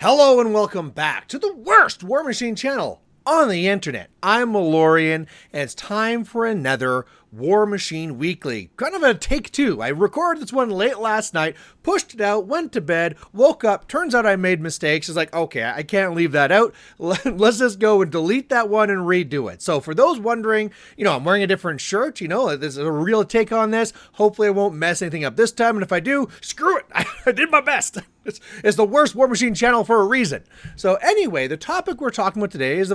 Hello and welcome back to the worst Warmachine channel on the internet. I'm Malorian, and it's time for another Warmachine Weekly. Kind of a take two. I recorded this one late last night, pushed it out, went to bed, woke up, turns out I made mistakes. It's like, okay, I can't leave that out. Let's just go and delete that one and redo it. So for those wondering, I'm wearing a different shirt, there's a real take on this. Hopefully I won't mess anything up this time, and if I do, screw it. I did my best. It's the worst Warmachine channel for a reason. So anyway, the topic we're talking about today is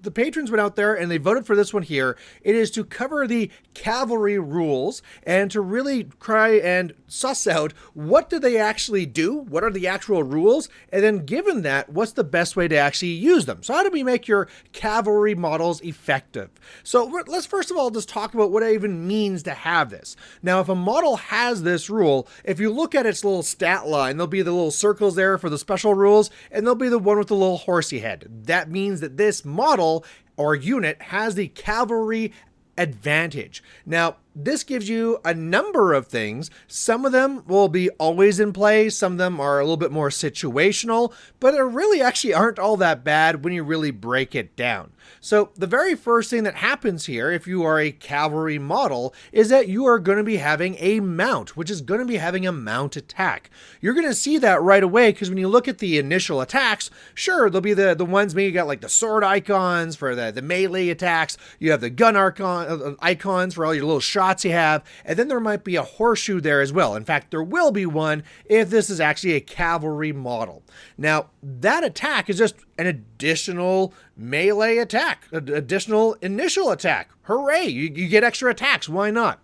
the patrons went out there and they voted for this one here. It is to cover the Cavalry Rules and to really try and suss out what do they actually do, what are the actual rules, and then given that, what's the best way to actually use them. So how do we make your cavalry models effective? So let's first of all just talk about what it even means to have this. Now, if a model has this rule, if you look at its little stat line, there'll be the little circles there for the special rules, and there'll be the one with the little horsey head. That means that this model or unit has the cavalry advantage. Now, this gives you a number of things. Some of them will be always in play. Some of them are a little bit more situational, but they really actually aren't all that bad when you really break it down. So the very first thing that happens here, if you are a cavalry model, is that you are going to be having a mount, which is going to be having a mount attack. You're going to see that right away because when you look at the initial attacks, sure, there'll be the ones maybe you got like the sword icons for the melee attacks. You have the gun icons for all your little shots you have, and then there might be a horseshoe there as well. In fact, there will be one if this is actually a cavalry model. Now, that attack is just an additional melee attack, an additional initial attack. Hooray, you get extra attacks, why not?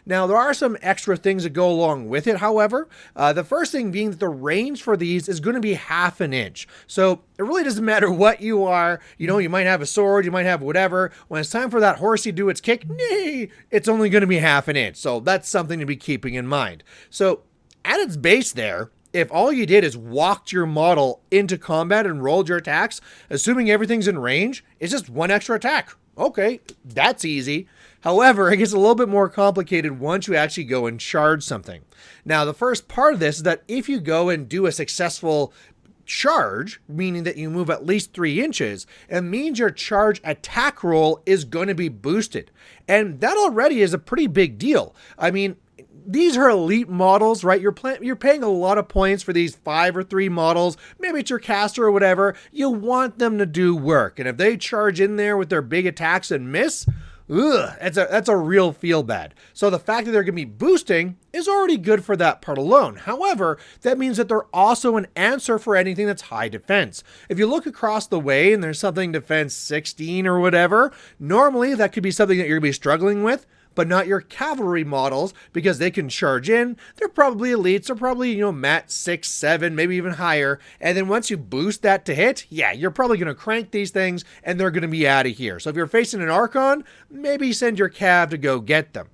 Now, there are some extra things that go along with it, however. The first thing being that the range for these is going to be ½ an inch. So it really doesn't matter what you are. You might have a sword, you might have whatever. When it's time for that horsey to do its kick, it's only going to be ½ an inch. So that's something to be keeping in mind. So at its base there, if all you did is walked your model into combat and rolled your attacks, assuming everything's in range, it's just one extra attack. Okay, that's easy. However, it gets a little bit more complicated once you actually go and charge something. Now, the first part of this is that if you go and do a successful charge, meaning that you move at least 3 inches, it means your charge attack roll is going to be boosted. And that already is a pretty big deal. I mean, these are elite models, right? You're paying a lot of points for these 5 or 3 models. Maybe it's your caster or whatever. You want them to do work. And if they charge in there with their big attacks and miss, that's a real feel bad. So the fact that they're going to be boosting is already good for that part alone. However, that means that they're also an answer for anything that's high defense. If you look across the way and there's something defense 16 or whatever, normally that could be something that you're going to be struggling with, but not your cavalry models because they can charge in. They're probably elites. They're probably, mat 6, 7, maybe even higher. And then once you boost that to hit, yeah, you're probably going to crank these things and they're going to be out of here. So if you're facing an Archon, maybe send your Cav to go get them.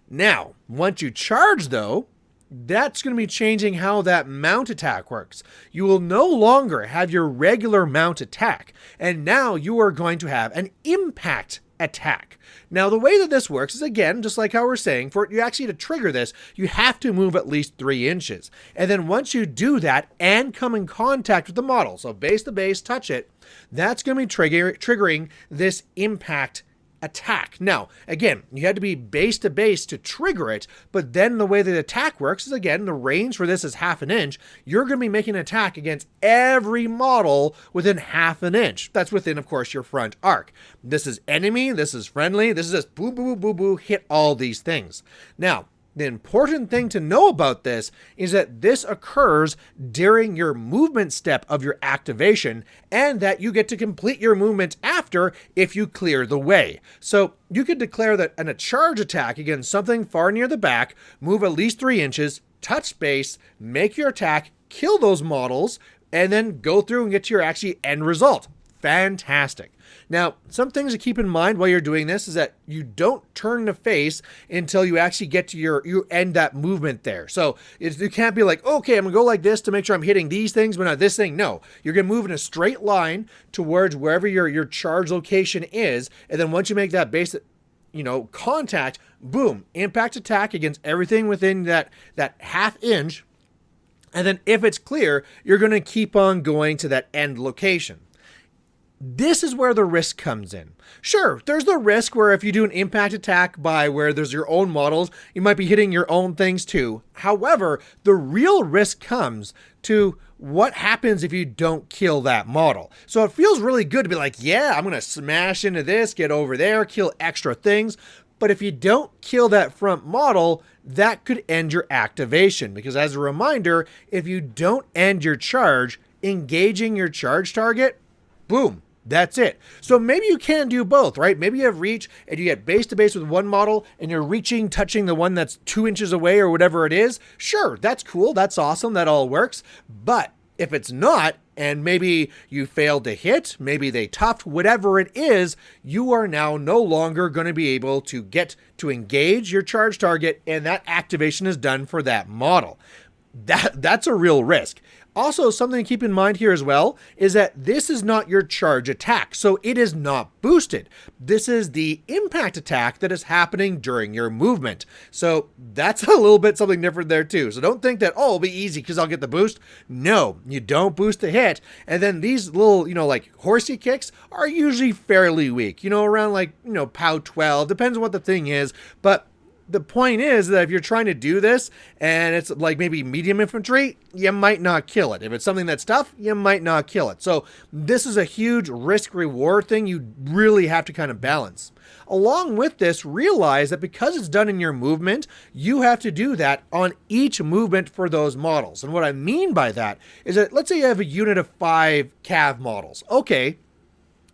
Now, once you charge though, that's going to be changing how that mount attack works. You will no longer have your regular mount attack, and now you are going to have an impact attack. Now, the way that this works is, again, just like how we're saying, for you actually to trigger this, you have to move at least 3 inches. And then once you do that and come in contact with the model, so base to base, touch it, that's going to be triggering this impact attack. Now, again, you had to be base to base to trigger it, but then the way the attack works is, again, the range for this is ½ an inch. You're going to be making an attack against every model within ½ an inch. That's within, of course, your front arc. This is enemy, this is friendly, this is just boo, boo, boo, boo, hit all these things. Now, the important thing to know about this is that this occurs during your movement step of your activation, and that you get to complete your movement after if you clear the way. So you could declare that a charge attack against something far near the back, move at least 3 inches, touch base, make your attack, kill those models, and then go through and get to your actually end result. Fantastic. Now, some things to keep in mind while you're doing this is that you don't turn the face until you actually get to you end that movement there. So you can't be like, okay, I'm gonna go like this to make sure I'm hitting these things, but not this thing. No, you're gonna move in a straight line towards wherever your charge location is, and then once you make that base, contact, boom, impact attack against everything within that ½ inch. And then if it's clear, you're going to keep on going to that end location. This is where the risk comes in. Sure, there's the risk where if you do an impact attack by where there's your own models, you might be hitting your own things too. However, the real risk comes to what happens if you don't kill that model. So it feels really good to be like, yeah, I'm going to smash into this, get over there, kill extra things. But if you don't kill that front model, that could end your activation. Because as a reminder, if you don't end your charge, engaging your charge target, boom, that's it. So maybe you can do both, right? Maybe you have reach and you get base to base with one model and you're reaching, touching the one that's 2 inches away or whatever it is. Sure, that's cool. That's awesome. That all works. But if it's not, and maybe you failed to hit, maybe they toughed, whatever it is, you are now no longer going to be able to get to engage your charge target, and that activation is done for that model. That's a real risk. Also, something to keep in mind here as well is that this is not your charge attack, so it is not boosted. This is the impact attack that is happening during your movement. So that's a little bit something different there too. So don't think that, oh, it'll be easy because I'll get the boost. No, you don't boost the hit. And then these little, like horsey kicks are usually fairly weak, around like, POW 12, depends on what the thing is, but the point is that if you're trying to do this and it's like maybe medium infantry, you might not kill it. If it's something that's tough, you might not kill it. So this is a huge risk reward thing you really have to kind of balance. Along with this, realize that because it's done in your movement, you have to do that on each movement for those models. And what I mean by that is that let's say you have a unit of 5 cav models. Okay.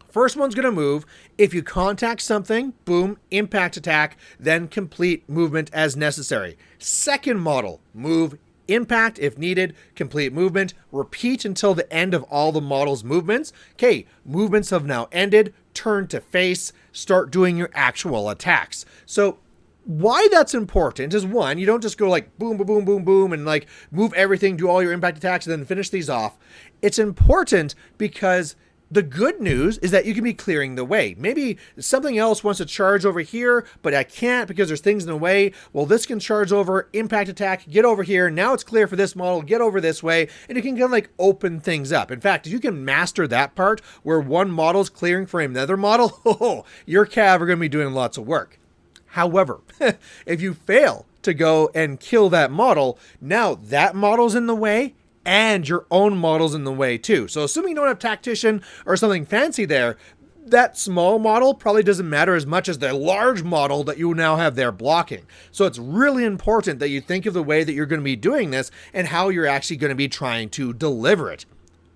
First one's going to move. If you contact something, boom, impact attack, then complete movement as necessary. Second model, move, impact if needed, complete movement, repeat until the end of all the model's movements. Okay, movements have now ended, turn to face, start doing your actual attacks. So why that's important is one, you don't just go like boom, boom, boom, boom, boom, and like move everything, do all your impact attacks, and then finish these off. It's important because the good news is that you can be clearing the way. Maybe something else wants to charge over here, but I can't because there's things in the way. Well, this can charge over, impact attack, get over here. Now it's clear for this model, get over this way. And you can kind of like open things up. In fact, if you can master that part where one model is clearing for another model, your cav are going to be doing lots of work. However, if you fail to go and kill that model, now that model's in the way, and your own model's in the way too. So assuming you don't have tactician or something fancy there, that small model probably doesn't matter as much as the large model that you now have there blocking. So it's really important that you think of the way that you're going to be doing this and how you're actually going to be trying to deliver it.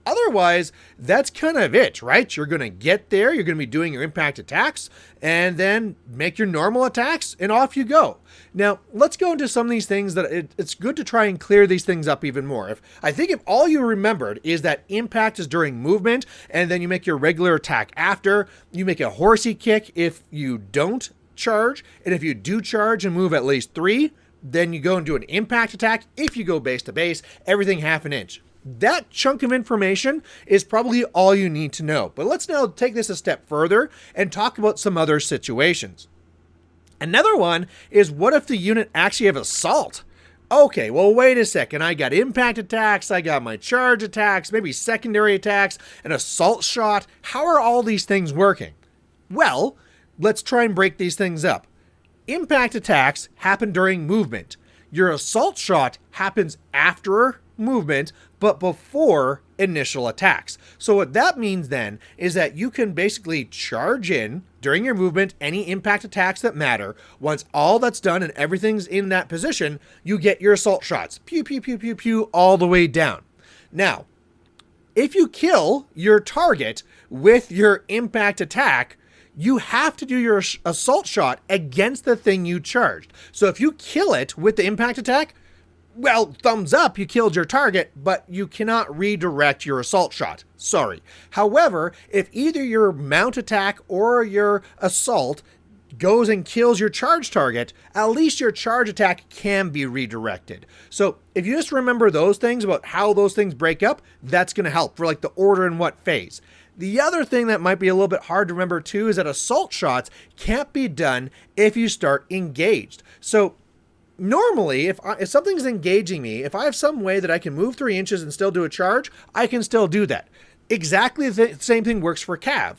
Otherwise, that's kind of it, right? You're going to get there, you're going to be doing your impact attacks, and then make your normal attacks, and off you go. Now, let's go into some of these things that it's good to try and clear these things up even more. I think if all you remembered is that impact is during movement, and then you make your regular attack after, you make a horsey kick if you don't charge, and if you do charge and move at least 3, then you go and do an impact attack. If you go base to base, everything half an inch. That chunk of information is probably all you need to know. But let's now take this a step further and talk about some other situations. Another one is, what if the unit actually have assault? Okay, well, wait a second. I got impact attacks, I got my charge attacks, maybe secondary attacks, an assault shot. How are all these things working? Well, let's try and break these things up. Impact attacks happen during movement. Your assault shot happens after movement, but before initial attacks. So what that means then is that you can basically charge in during your movement any impact attacks that matter. Once all that's done and everything's in that position, you get your assault shots. Pew, pew, pew, pew, pew, all the way down. Now, if you kill your target with your impact attack, you have to do your assault shot against the thing you charged. So if you kill it with the impact attack, well, thumbs up, you killed your target, but you cannot redirect your assault shot. Sorry. However, if either your mount attack or your assault goes and kills your charge target, at least your charge attack can be redirected. So if you just remember those things about how those things break up, that's going to help for like the order and what phase. The other thing that might be a little bit hard to remember too is that assault shots can't be done if you start engaged. So normally, if something's engaging me, if I have some way that I can move 3 inches and still do a charge, I can still do that. Exactly the same thing works for Cav.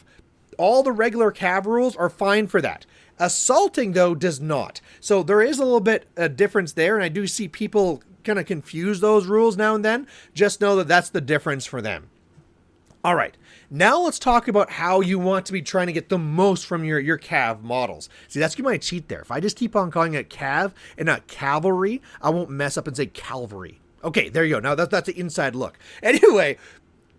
All the regular Cav rules are fine for that. Assaulting, though, does not. So there is a little bit of difference there, and I do see people kind of confuse those rules now and then. Just know that that's the difference for them. All right, now let's talk about how you want to be trying to get the most from your Cav models. See, that's my cheat there. If I just keep on calling it Cav and not Cavalry, I won't mess up and say Cavalry. Okay, there you go. Now that's the inside look. Anyway,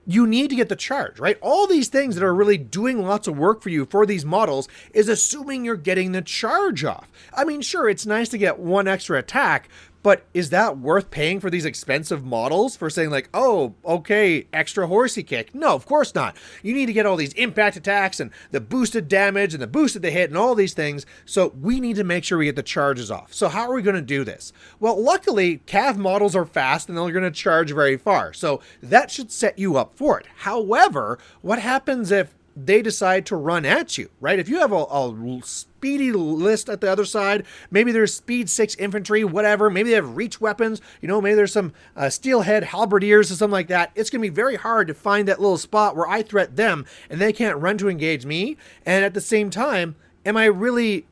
you need to get the charge, right? All these things that are really doing lots of work for you for these models is assuming you're getting the charge off. I mean, sure, it's nice to get 1 extra attack, but is that worth paying for these expensive models for saying like, oh, okay, extra horsey kick? No, of course not. You need to get all these impact attacks and the boosted damage and the boosted to hit and all these things. So we need to make sure we get the charges off. So how are we going to do this? Well, luckily, Cav models are fast and they're going to charge very far. So that should set you up for it. However, what happens if they decide to run at you, right? If you have a speedy list at the other side, maybe there's speed 6 infantry, whatever, maybe they have reach weapons, maybe there's some steelhead halberdiers or something like that, it's going to be very hard to find that little spot where I threat them and they can't run to engage me. And at the same time, am I really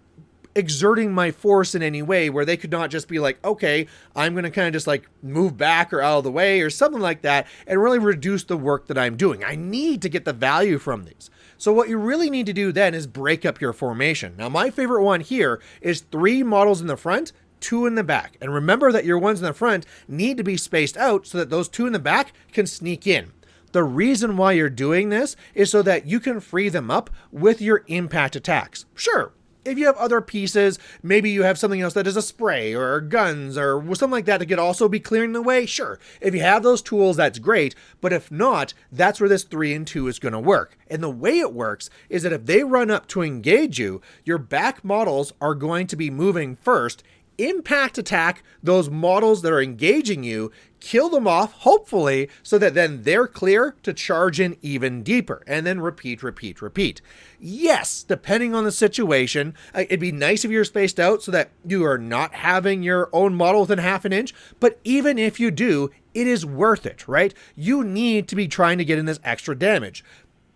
exerting my force in any way where they could not just be like, okay, I'm going to kind of just like move back or out of the way or something like that and really reduce the work that I'm doing. I need to get the value from these. So what you really need to do then is break up your formation. Now, my favorite one here is 3 models in the front, 2 in the back. And remember that your ones in the front need to be spaced out so that those 2 in the back can sneak in. The reason why you're doing this is so that you can free them up with your impact attacks. Sure, if you have other pieces, maybe you have something else that is a spray or guns or something like that could also be clearing the way. Sure, if you have those tools, that's great. But if not, that's where this 3 and 2 is going to work. And the way it works is that if they run up to engage you, your back models are going to be moving first, impact attack those models that are engaging you, kill them off, hopefully, so that then they're clear to charge in even deeper, and then repeat, repeat, repeat. Yes, depending on the situation, it'd be nice if you're spaced out so that you are not having your own model within half an inch, but even if you do, it is worth it, right? You need to be trying to get in this extra damage.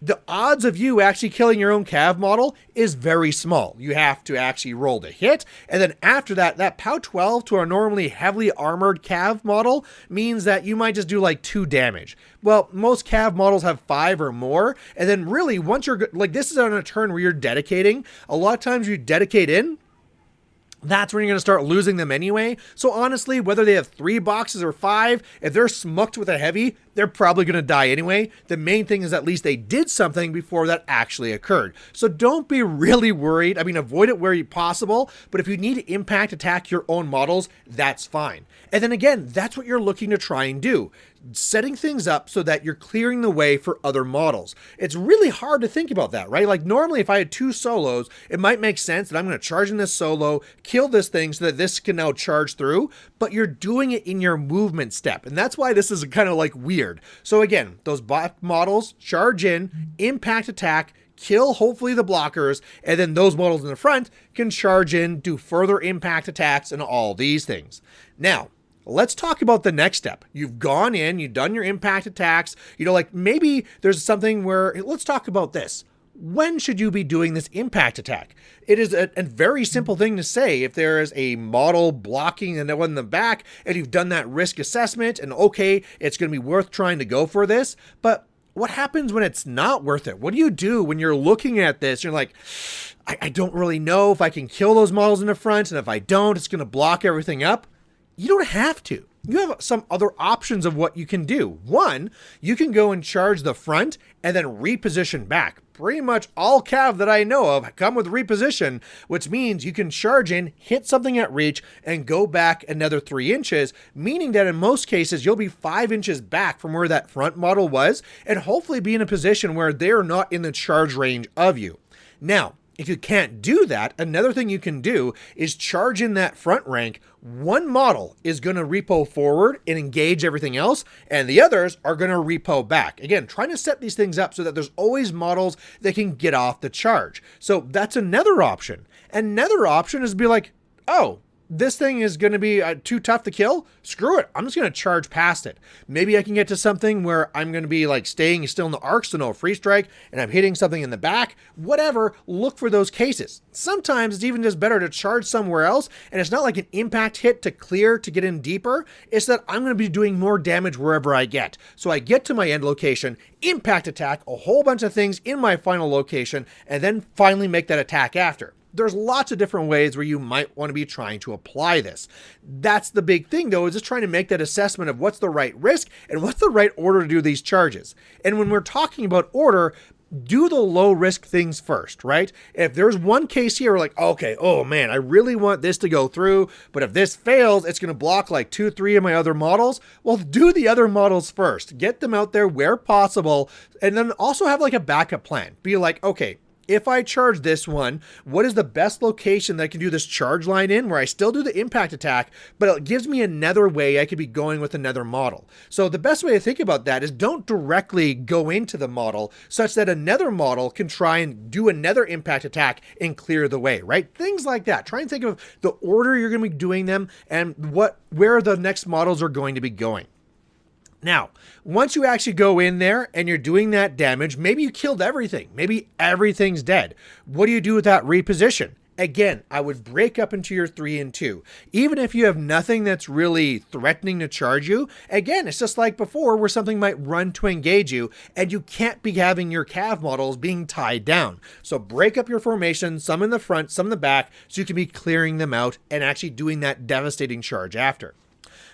The odds of you actually killing your own Cav model is very small. You have to actually roll to hit, and then after that, that POW 12 to a normally heavily armored Cav model means that you might just do like 2 damage. Well, most Cav models have 5 or more, and then really once you're, like this is on a turn where you're dedicating, a lot of times you dedicate in, that's when you're going to start losing them anyway. So honestly, whether they have 3 boxes or 5, if they're smucked with a heavy, they're probably going to die anyway. The main thing is at least they did something before that actually occurred. So don't be really worried. I mean, avoid it where possible, but if you need to impact attack your own models, that's fine. And then again, that's what you're looking to try and do. Setting things up so that you're clearing the way for other models. It's really hard to think about that, right? Like normally if I had 2 solos, it might make sense that I'm going to charge in this solo, kill this thing so that this can now charge through, but you're doing it in your movement step. And that's why this is kind of like weird. So again, those bot models charge in, impact attack, kill hopefully the blockers, and then those models in the front can charge in, do further impact attacks and all these things. Now, let's talk about the next step. You've gone in, you've done your impact attacks, like maybe there's something where, let's talk about this. When should you be doing this impact attack? It is a very simple thing to say if there is a model blocking and one in the back and you've done that risk assessment and okay, it's going to be worth trying to go for this, but what happens when it's not worth it? What do you do when you're looking at this? You're like, I don't really know if I can kill those models in the front, and if I don't, it's going to block everything up. You don't have to. You have some other options of what you can do. One, you can go and charge the front and then reposition back. Pretty much all Cav that I know of come with reposition, which means you can charge in, hit something at reach, and go back another 3 inches, meaning that in most cases, you'll be 5 inches back from where that front model was, and hopefully be in a position where they're not in the charge range of you. Now, if you can't do that, another thing you can do is charge in that front rank. One model is going to repo forward and engage everything else, and the others are going to repo back. Again, trying to set these things up so that there's always models that can get off the charge. So that's another option. Another option is to be like, oh, this thing is going to be too tough to kill. Screw it. I'm just going to charge past it. Maybe I can get to something where I'm going to be like staying still in the arc, so no free strike, and I'm hitting something in the back. Whatever, look for those cases. Sometimes it's even just better to charge somewhere else, and it's not like an impact hit to clear to get in deeper. It's that I'm going to be doing more damage wherever I get. So I get to my end location, impact attack, a whole bunch of things in my final location, and then finally make that attack after. There's lots of different ways where you might want to be trying to apply this. That's the big thing, though, is just trying to make that assessment of what's the right risk and what's the right order to do these charges. And when we're talking about order, do the low risk things first, right? If there's one case here, we're like, okay, oh man, I really want this to go through, but if this fails, it's going to block like 2-3 of my other models. Well, do the other models first. Get them out there where possible, and then also have like a backup plan. Be like, okay, if I charge this one, what is the best location that I can do this charge line in where I still do the impact attack, but it gives me another way I could be going with another model. So the best way to think about that is don't directly go into the model such that another model can try and do another impact attack and clear the way, right? Things like that. Try and think of the order you're going to be doing them and where the next models are going to be going. Now, once you actually go in there and you're doing that damage, maybe you killed everything. Maybe everything's dead. What do you do with that reposition? Again, I would break up into your 3 and 2. Even if you have nothing that's really threatening to charge you, again, it's just like before where something might run to engage you and you can't be having your cav models being tied down. So break up your formation, some in the front, some in the back, so you can be clearing them out and actually doing that devastating charge after.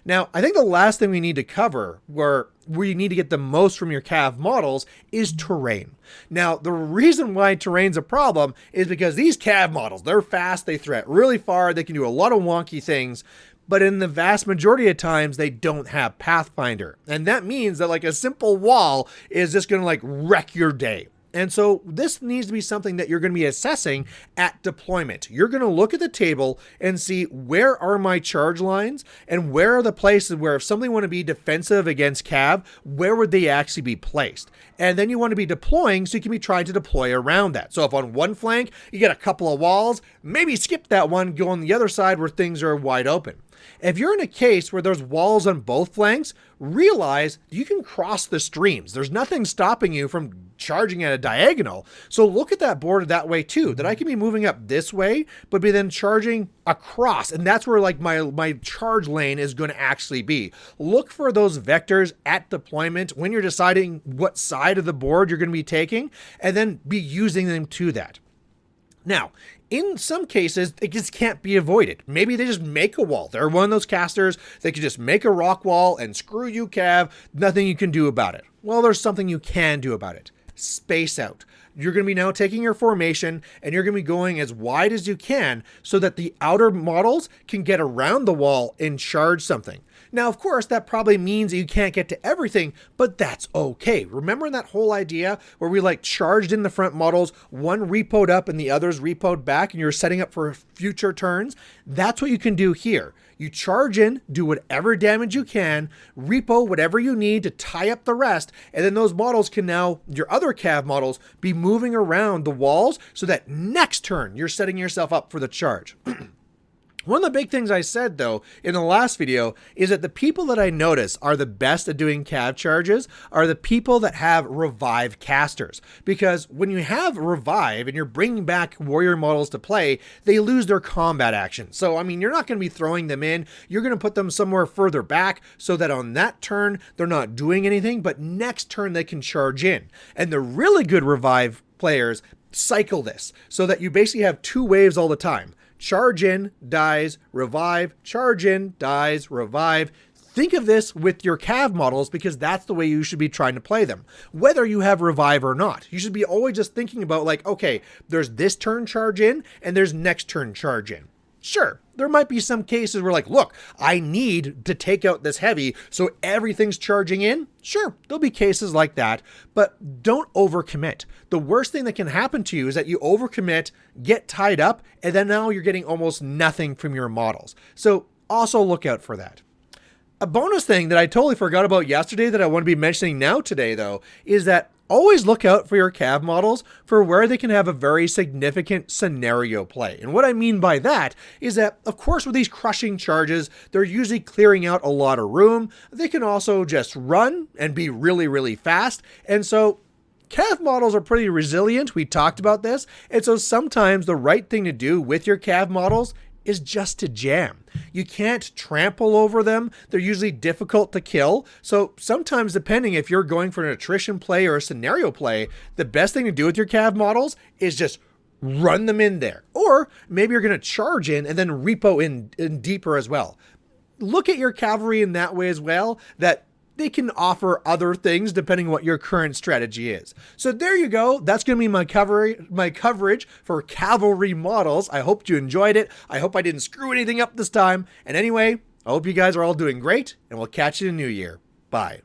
Now, I think the last thing we need to cover where you need to get the most from your cav models is terrain. Now, the reason why terrain's a problem is because these cav models, they're fast, they threat really far, they can do a lot of wonky things, but in the vast majority of times, they don't have Pathfinder. And that means that like a simple wall is just going to like wreck your day. And so this needs to be something that you're going to be assessing at deployment. You're going to look at the table and see where are my charge lines and where are the places where if somebody want to be defensive against cav, where would they actually be placed? And then you want to be deploying so you can be trying to deploy around that. So if on one flank you get a couple of walls, maybe skip that one, go on the other side where things are wide open. If you're in a case where there's walls on both flanks, realize you can cross the streams. There's nothing stopping you from charging at a diagonal. So look at that board that way too, that I can be moving up this way, but be then charging across. And that's where like my charge lane is going to actually be. Look for those vectors at deployment when you're deciding what side of the board you're going to be taking, and then be using them to that. Now, in some cases, it just can't be avoided. Maybe they just make a wall. They're one of those casters that can just make a rock wall and screw you, Cav. Nothing you can do about it. Well, there's something you can do about it. Space out. You're going to be now taking your formation and you're going to be going as wide as you can so that the outer models can get around the wall and charge something. Now, of course, that probably means that you can't get to everything, but that's okay. Remember that whole idea where we like charged in the front models, one repoed up and the others repoed back, and you're setting up for future turns? That's what you can do here. You charge in, do whatever damage you can, repo whatever you need to tie up the rest, and then those models can now, your other cav models, be moving around the walls so that next turn you're setting yourself up for the charge. One of the big things I said, though, in the last video is that the people that I notice are the best at doing cav charges are the people that have revive casters. Because when you have revive and you're bringing back warrior models to play, they lose their combat action. So, I mean, you're not going to be throwing them in. You're going to put them somewhere further back so that on that turn, they're not doing anything, but next turn they can charge in. And the really good revive players cycle this so that you basically have 2 waves all the time. Charge in, dies, revive, charge in, dies, revive. Think of this with your cav models because that's the way you should be trying to play them, whether you have revive or not. You should be always just thinking about like, okay, there's this turn charge in and there's next turn charge in. Sure, there might be some cases where like, look, I need to take out this heavy so everything's charging in. Sure, there'll be cases like that, but don't overcommit. The worst thing that can happen to you is that you overcommit, get tied up, and then now you're getting almost nothing from your models. So also look out for that. A bonus thing that I totally forgot about yesterday that I want to be mentioning now today, though, is that always look out for your cav models for where they can have a very significant scenario play. And what I mean by that is that, of course, with these crushing charges, they're usually clearing out a lot of room. They can also just run and be really, really fast. And so cav models are pretty resilient. We talked about this. And so sometimes the right thing to do with your cav models is just to jam. You can't trample over them. They're usually difficult to kill. So sometimes, depending if you're going for an attrition play or a scenario play, the best thing to do with your cav models is just run them in there. Or maybe you're going to charge in and then repo in deeper as well. Look at your cavalry in that way as well, that they can offer other things depending on what your current strategy is. So there you go. That's going to be my coverage for cavalry models. I hope you enjoyed it. I hope I didn't screw anything up this time. And anyway, I hope you guys are all doing great, and we'll catch you in the new year. Bye.